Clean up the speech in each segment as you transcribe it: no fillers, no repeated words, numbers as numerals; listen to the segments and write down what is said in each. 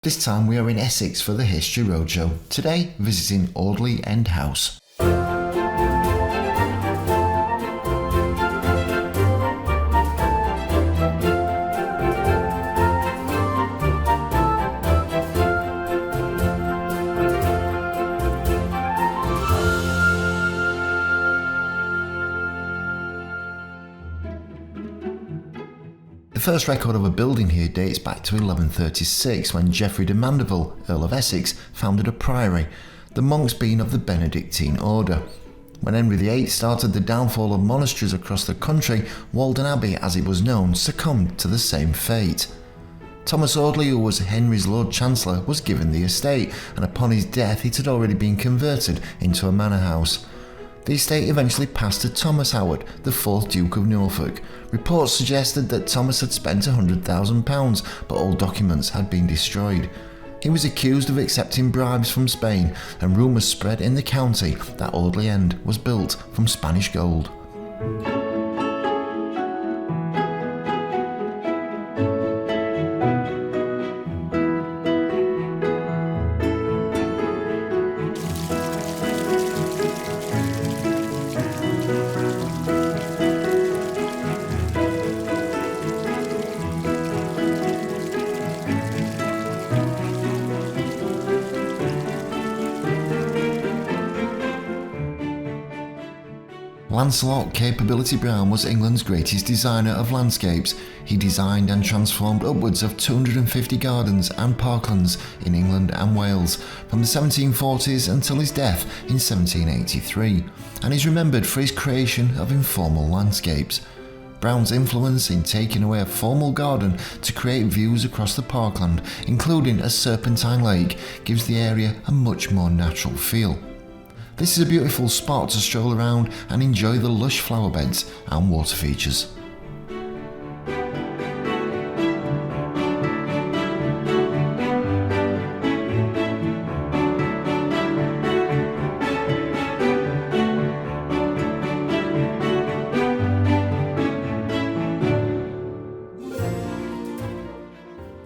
This time we are in Essex for the History Roadshow, today visiting Audley End House. The first record of a building here dates back to 1136 when Geoffrey de Mandeville, Earl of Essex, founded a priory, the monks being of the Benedictine order. When Henry VIII started the downfall of monasteries across the country, Walden Abbey, as it was known, succumbed to the same fate. Thomas Audley, who was Henry's Lord Chancellor, was given the estate, and upon his death it had already been converted into a manor house. The estate eventually passed to Thomas Howard, the 4th Duke of Norfolk. Reports suggested that Thomas had spent £100,000, but all documents had been destroyed. He was accused of accepting bribes from Spain, and rumours spread in the county that Audley End was built from Spanish gold. Lancelot Capability Brown was England's greatest designer of landscapes. He designed and transformed upwards of 250 gardens and parklands in England and Wales from the 1740s until his death in 1783, and is remembered for his creation of informal landscapes. Brown's influence in taking away a formal garden to create views across the parkland, including a serpentine lake, gives the area a much more natural feel. This is a beautiful spot to stroll around and enjoy the lush flower beds and water features.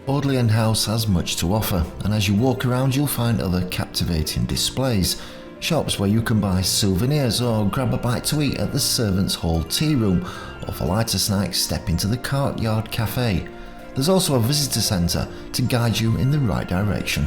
Audley End House has much to offer, and as you walk around you'll find other captivating displays. Shops where you can buy souvenirs or grab a bite to eat at the Servants' Hall tea room, or for lighter snacks step into the Courtyard Cafe. There's also a visitor centre to guide you in the right direction.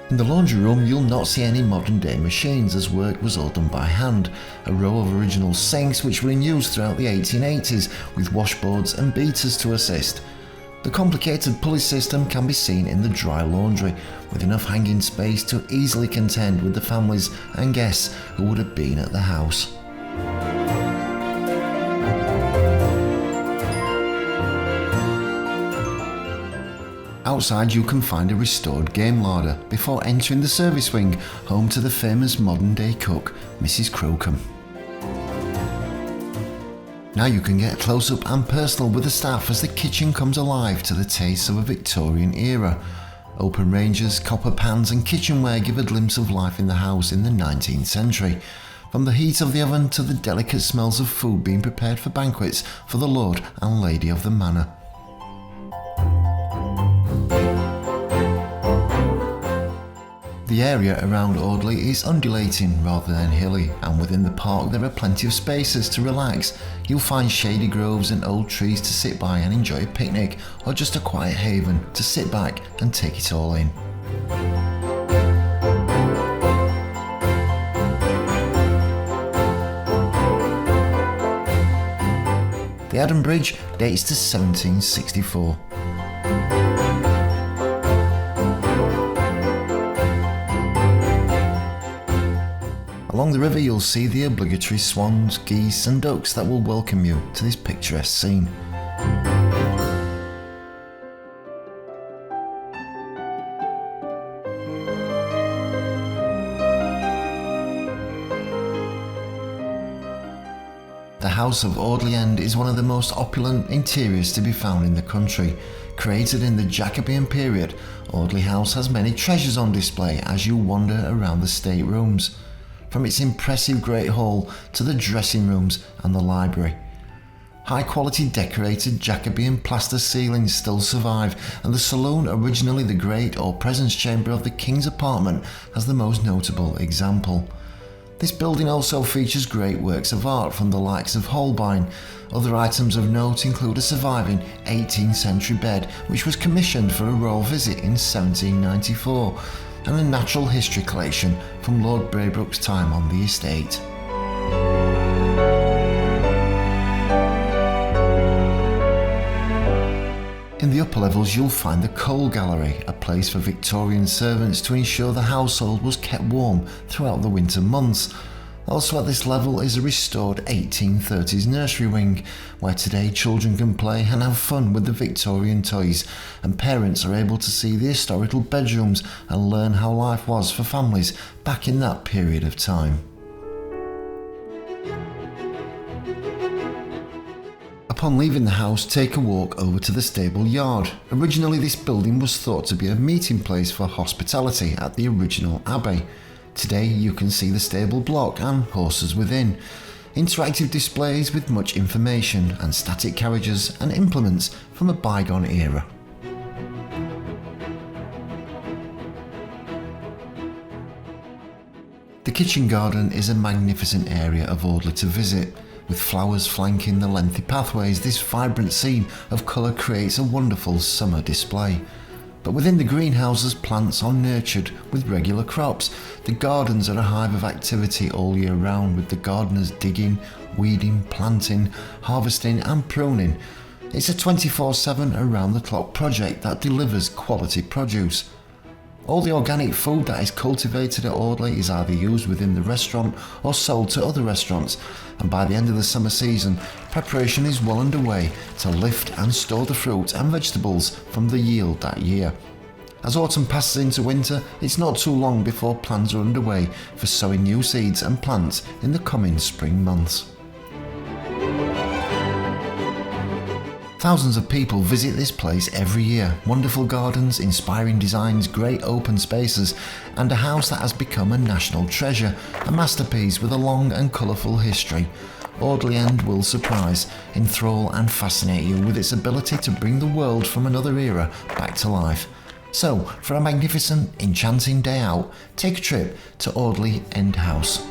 In the laundry room you'll not see any modern day machines, as work was all done by hand. A row of original sinks which were in use throughout the 1880s with washboards and beaters to assist. The complicated pulley system can be seen in the dry laundry, with enough hanging space to easily contend with the families and guests who would have been at the house. Outside you can find a restored game larder before entering the service wing, home to the famous modern day cook, Mrs. Crocombe. Now you can get close up and personal with the staff as the kitchen comes alive to the tastes of a Victorian era. Open ranges, copper pans and kitchenware give a glimpse of life in the house in the 19th century. From the heat of the oven to the delicate smells of food being prepared for banquets for the Lord and Lady of the Manor. The area around Audley is undulating rather than hilly, and within the park there are plenty of spaces to relax. You'll find shady groves and old trees to sit by and enjoy a picnic, or just a quiet haven to sit back and take it all in. The Adam Bridge dates to 1764. Along the river you'll see the obligatory swans, geese and ducks that will welcome you to this picturesque scene. The House of Audley End is one of the most opulent interiors to be found in the country. Created in the Jacobean period, Audley House has many treasures on display as you wander around the staterooms. from its impressive Great Hall to the dressing rooms and the library. High-quality decorated Jacobean plaster ceilings still survive, and the saloon, originally the great or presence chamber of the king's apartment, has the most notable example. This building also features great works of art from the likes of Holbein. Other items of note include a surviving 18th century bed which was commissioned for a royal visit in 1794, and a natural history collection from Lord Braybrooke's time on the estate. In the upper levels you'll find the coal gallery, a place for Victorian servants to ensure the household was kept warm throughout the winter months. Also at this level is a restored 1830s nursery wing, where today children can play and have fun with the Victorian toys, and parents are able to see the historical bedrooms and learn how life was for families back in that period of time. Upon leaving the house, take a walk over to the stable yard. Originally this building was thought to be a meeting place for hospitality at the original abbey. Today you can see the stable block and horses within. Interactive displays with much information and static carriages and implements from a bygone era. The kitchen garden is a magnificent area of Audley to visit. With flowers flanking the lengthy pathways, this vibrant scene of colour creates a wonderful summer display. But within the greenhouses, plants are nurtured with regular crops. The gardens are a hive of activity all year round, with the gardeners digging, weeding, planting, harvesting and pruning. It's a 24/7 around-the-clock project that delivers quality produce. All the organic food that is cultivated at Audley is either used within the restaurant or sold to other restaurants, and by the end of the summer season, preparation is well underway to lift and store the fruit and vegetables from the yield that year. As autumn passes into winter, it's not too long before plans are underway for sowing new seeds and plants in the coming spring months. Thousands of people visit this place every year. Wonderful gardens, inspiring designs, great open spaces, and a house that has become a national treasure, a masterpiece with a long and colourful history. Audley End will surprise, enthrall and fascinate you with its ability to bring the world from another era back to life. So, for a magnificent, enchanting day out, take a trip to Audley End House.